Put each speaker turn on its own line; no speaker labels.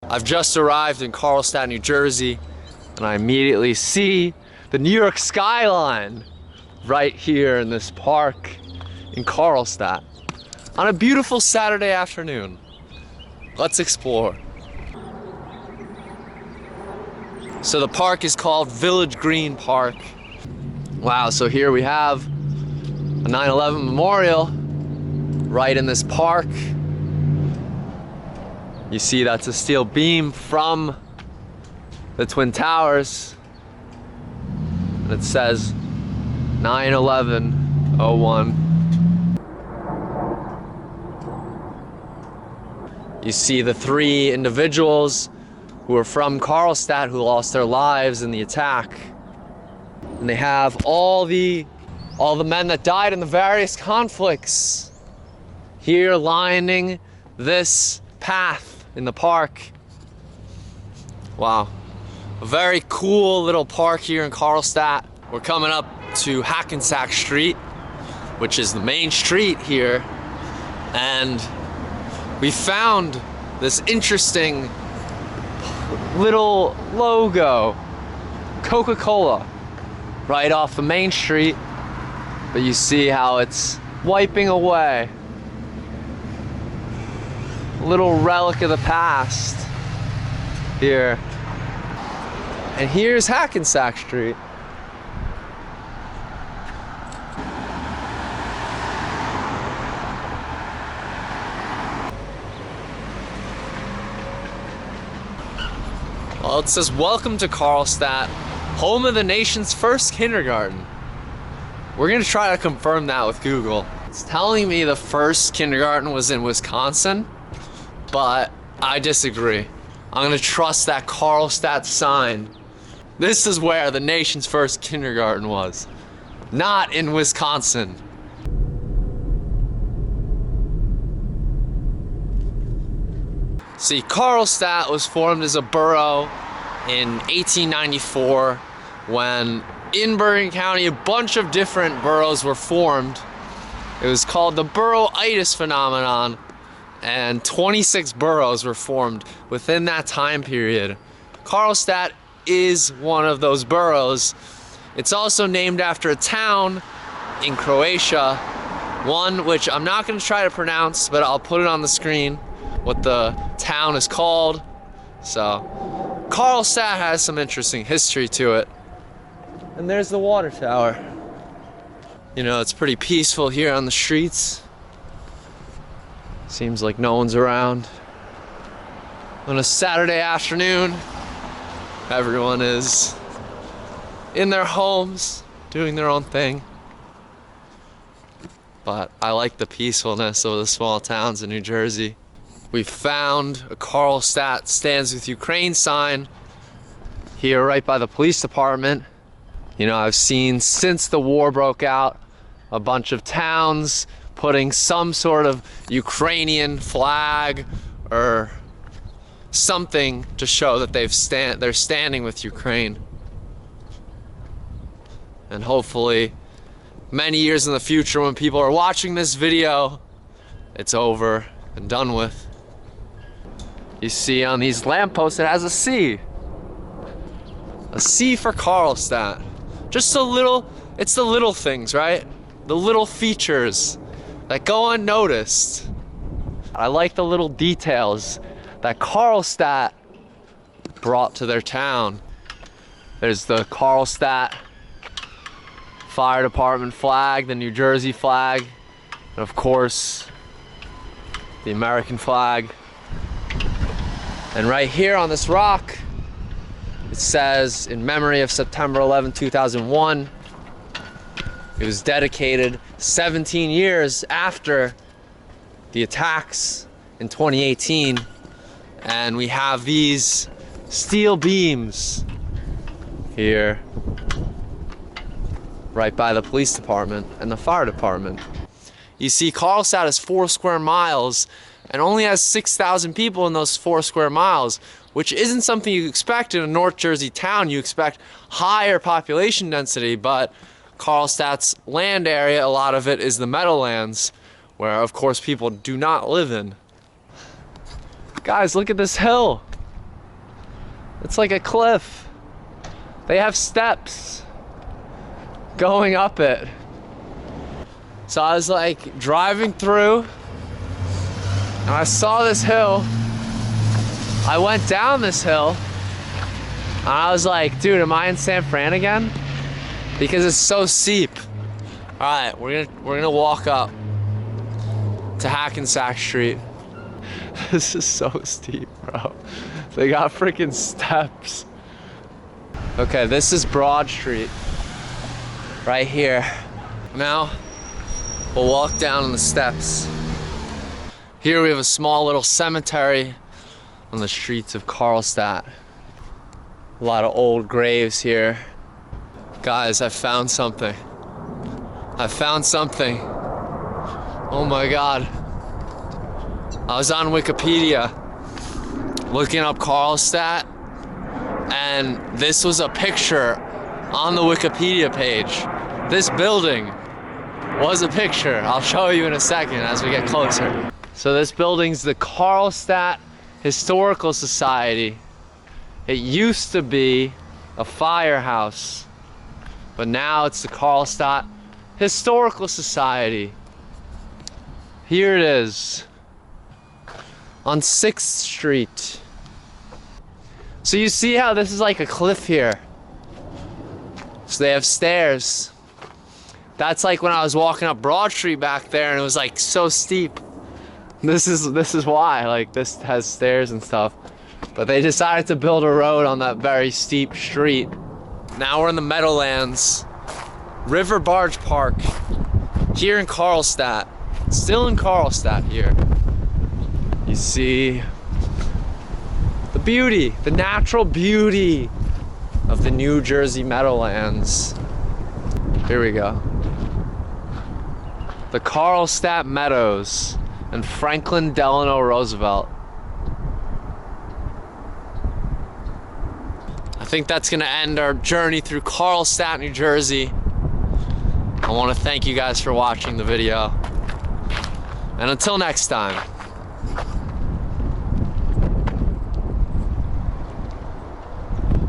I've just arrived in Carlstadt, New Jersey, and I immediately see the New York skyline right here in this park in Carlstadt on a beautiful Saturday afternoon. Let's explore. So the park is called Village Green Park. Wow, so here we have a 9/11 memorial right in this park. You see that's a steel beam from the Twin Towers. And it says 9/11/01. You see the three individuals who are from Carlstadt who lost their lives in the attack. And they have all the men that died in the various conflicts here lining this path in the park. Wow. A very cool little park here in Carlstadt. We're coming up to Hackensack Street, which is the main street here. And we found this interesting little logo, Coca-Cola, right off the main street. But you see how it's wiping away. A little relic of the past here. And here's Hackensack Street. Well, it says, "Welcome to Carlstadt, home of the nation's first kindergarten." We're gonna try to confirm that with Google. It's telling me the first kindergarten was in Wisconsin, but I disagree. I'm gonna trust that Carlstadt sign. This is where the nation's first kindergarten was, not in Wisconsin. See, Carlstadt was formed as a borough in 1894 when in Bergen County a bunch of different boroughs were formed. It was called the boroughitis phenomenon, and 26 boroughs were formed within that time period. Carlstadt is one of those boroughs. It's also named after a town in Croatia, one which I'm not going to try to pronounce, but I'll put it on the screen what the town is called. So Carlstadt has some interesting history to it. And there's the water tower. You know, it's pretty peaceful here on the streets. Seems like no one's around. On a Saturday afternoon, everyone is in their homes doing their own thing. But I like the peacefulness of the small towns in New Jersey. We found a Carlstadt Stands With Ukraine sign here right by the police department. You know, I've seen since the war broke out a bunch of towns putting some sort of Ukrainian flag or something to show that they're standing with Ukraine. And hopefully many years in the future when people are watching this video, it's over and done with. You see on these lampposts it has a C. A C for Carlstadt. Just a little, it's the little things, right? The little features that go unnoticed. I like the little details that Carlstadt brought to their town. There's the Carlstadt Fire Department flag, the New Jersey flag, and of course, the American flag. And right here on this rock, it says, "In memory of September 11, 2001. It was dedicated 17 years after the attacks in 2018. And we have these steel beams here right by the police department and the fire department. You see, Carlstadt is 4 square miles and only has 6,000 people in those 4 square miles, which isn't something you expect in a North Jersey town. You expect higher population density, but Carlstadt's land area, a lot of it is the Meadowlands, where of course people do not live in. Guys, look at this hill. It's like a cliff. They have steps going up it. So I was like driving through and I saw this hill. I went down this hill and I was like, dude, am I in San Fran again? Because it's so steep. All right, we're gonna walk up to Hackensack Street. This is so steep, bro. They got freaking steps. Okay, this is Broad Street, right here. Now, we'll walk down the steps. Here we have a small little cemetery on the streets of Carlstadt. A lot of old graves here. Guys, I found something. I found something. Oh my God. I was on Wikipedia looking up Carlstadt, and this was a picture on the Wikipedia page. This building was a picture. I'll show you in a second as we get closer. So this building's the Carlstadt Historical Society. It used to be a firehouse, but now it's the Carlstadt Historical Society. Here it is on 6th Street. So you see how this is like a cliff here. So they have stairs. That's like when I was walking up Broad Street back there and it was like so steep. This is why, like, this has stairs and stuff. But they decided to build a road on that very steep street. Now we're in the Meadowlands River Barge Park here in Carlstadt. Still in Carlstadt here. You see the beauty, the natural beauty of the New Jersey Meadowlands. Here we go. The Carlstadt Meadows and Franklin Delano Roosevelt. I think that's gonna end our journey through Carlstadt, New Jersey. I want to thank you guys for watching the video. And until next time.